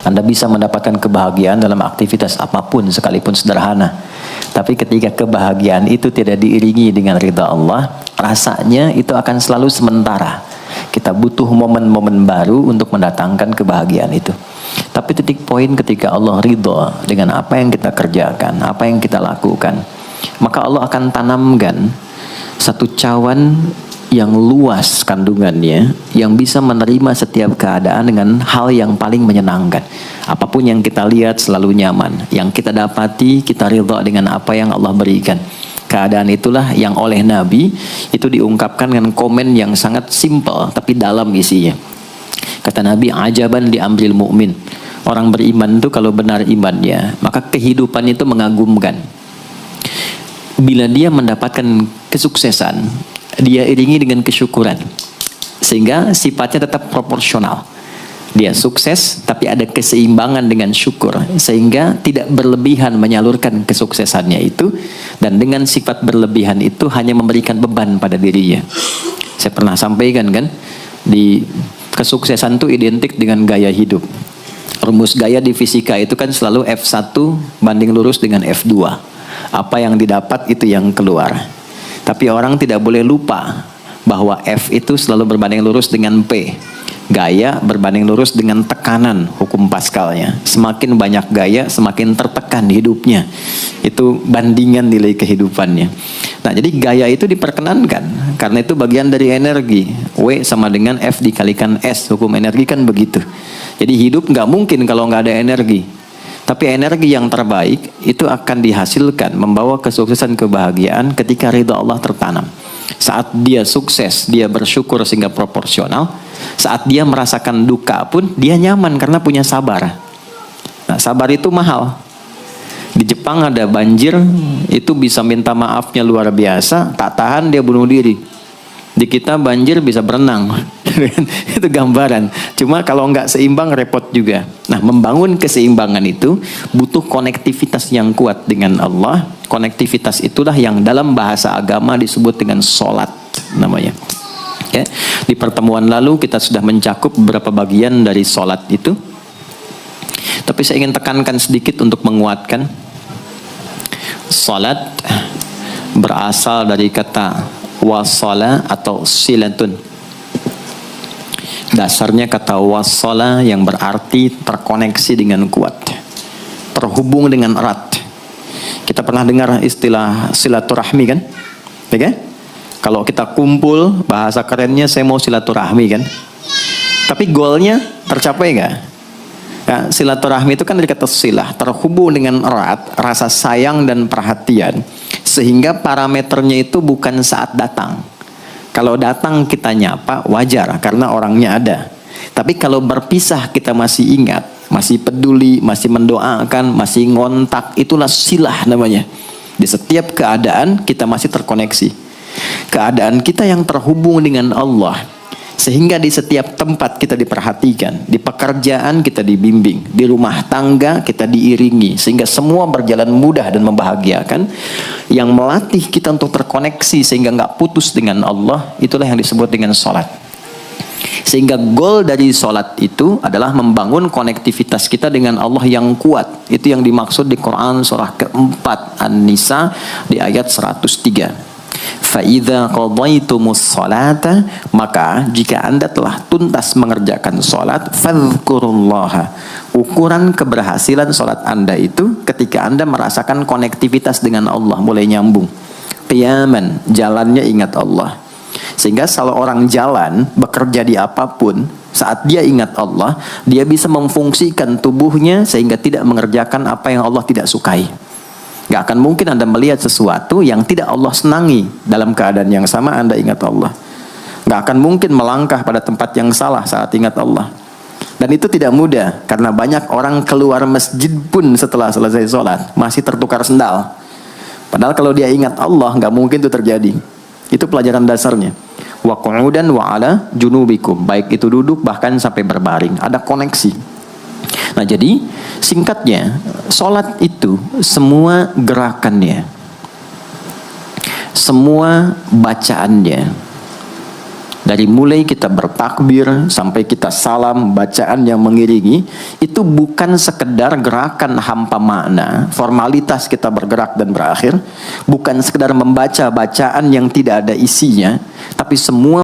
Anda bisa mendapatkan kebahagiaan dalam aktivitas apapun sekalipun sederhana. Tapi ketika kebahagiaan itu tidak diiringi dengan ridha Allah, rasanya itu akan selalu sementara. Kita butuh momen-momen baru untuk mendatangkan kebahagiaan itu. Tapi titik poin ketika Allah ridha dengan apa yang kita kerjakan, apa yang kita lakukan, maka Allah akan tanamkan satu cawan yang luas kandungannya, yang bisa menerima setiap keadaan dengan hal yang paling menyenangkan. Apapun yang kita lihat selalu nyaman, yang kita dapati kita ridha dengan apa yang Allah berikan. Keadaan itulah yang oleh Nabi itu diungkapkan dengan komen yang sangat simpel tapi dalam isinya. Kata Nabi, ajaban li amril mu'min. Orang beriman itu kalau benar imannya, maka kehidupan itu mengagumkan. Bila dia mendapatkan kesuksesan, dia iringi dengan kesyukuran, sehingga sifatnya tetap proporsional. Dia sukses tapi ada keseimbangan dengan syukur, sehingga tidak berlebihan menyalurkan kesuksesannya itu, dan dengan sifat berlebihan itu hanya memberikan beban pada dirinya. Saya pernah sampaikan kan, di kesuksesan itu identik dengan gaya hidup. Rumus gaya di fisika itu kan selalu F1 banding lurus dengan F2. Apa yang didapat itu yang keluar. Tapi orang tidak boleh lupa bahwa F itu selalu berbanding lurus dengan P. Gaya berbanding lurus dengan tekanan, hukum Pascalnya. Semakin banyak gaya, semakin tertekan hidupnya. Itu bandingan nilai kehidupannya. Nah, jadi gaya itu diperkenankan, karena itu bagian dari energi. W sama dengan F dikalikan S, hukum energi kan begitu. Jadi hidup nggak mungkin kalau nggak ada energi. Tapi energi yang terbaik itu akan dihasilkan membawa kesuksesan, kebahagiaan ketika ridha Allah tertanam. Saat dia sukses, dia bersyukur sehingga proporsional. Saat dia merasakan duka pun, dia nyaman karena punya sabar. Nah, sabar itu mahal. Di Jepang ada banjir, itu bisa minta maafnya luar biasa, tak tahan dia bunuh diri. Di kita banjir bisa berenang. Itu gambaran. Cuma kalau nggak seimbang repot juga. Nah, membangun keseimbangan itu butuh konektivitas yang kuat dengan Allah. Konektivitas itulah yang dalam bahasa agama disebut dengan sholat namanya. Ya. Di pertemuan lalu kita sudah mencakup beberapa bagian dari sholat itu. Tapi saya ingin tekankan sedikit untuk menguatkan. Sholat berasal dari kata wasala atau silatun. Dasarnya kata wasala yang berarti terkoneksi dengan kuat, terhubung dengan erat. Kita pernah dengar istilah silaturahmi kan? Ya kan? Kalau kita kumpul, bahasa kerennya saya mau silaturahmi kan? Tapi goalnya tercapai nggak? Ya, silaturahmi itu kan dari kata silah, terhubung dengan erat, rasa sayang dan perhatian. Sehingga parameternya itu bukan saat datang. Kalau datang kita nyapa, wajar karena orangnya ada. Tapi kalau berpisah kita masih ingat, masih peduli, masih mendoakan, masih ngontak, itulah silah namanya. Di setiap keadaan kita masih terkoneksi. Keadaan kita yang terhubung dengan Allah, sehingga di setiap tempat kita diperhatikan, di pekerjaan kita dibimbing, di rumah tangga kita diiringi, sehingga semua berjalan mudah dan membahagiakan. Yang melatih kita untuk terkoneksi sehingga nggak putus dengan Allah, itulah yang disebut dengan sholat. Sehingga goal dari sholat itu adalah membangun konektivitas kita dengan Allah yang kuat. Itu yang dimaksud di Quran surah keempat An-Nisa di ayat 103. فَإِذَا قَضَيْتُمُ الصَّلَاةَ, maka jika Anda telah tuntas mengerjakan sholat, فَاذْكُرُوا اللَّهَ. Ukuran keberhasilan sholat Anda itu ketika Anda merasakan konektivitas dengan Allah mulai nyambung. Qiyaman, jalannya ingat Allah. Sehingga kalau orang jalan, bekerja di apapun, saat dia ingat Allah, dia bisa memfungsikan tubuhnya sehingga tidak mengerjakan apa yang Allah tidak sukai. Gak akan mungkin Anda melihat sesuatu yang tidak Allah senangi. Dalam keadaan yang sama Anda ingat Allah. Gak akan mungkin melangkah pada tempat yang salah saat ingat Allah. Dan itu tidak mudah, karena banyak orang keluar masjid pun setelah selesai sholat masih tertukar sendal. Padahal kalau dia ingat Allah, gak mungkin itu terjadi. Itu pelajaran dasarnya. Wa qu'udan wa ala junubikum, baik itu duduk bahkan sampai berbaring, ada koneksi. Nah, jadi singkatnya, sholat itu semua gerakannya, semua bacaannya, Dari mulai kita bertakbir sampai kita salam, bacaan yang mengiringi itu bukan sekedar gerakan hampa makna, formalitas kita bergerak dan berakhir, bukan sekedar membaca bacaan yang tidak ada isinya, tapi semua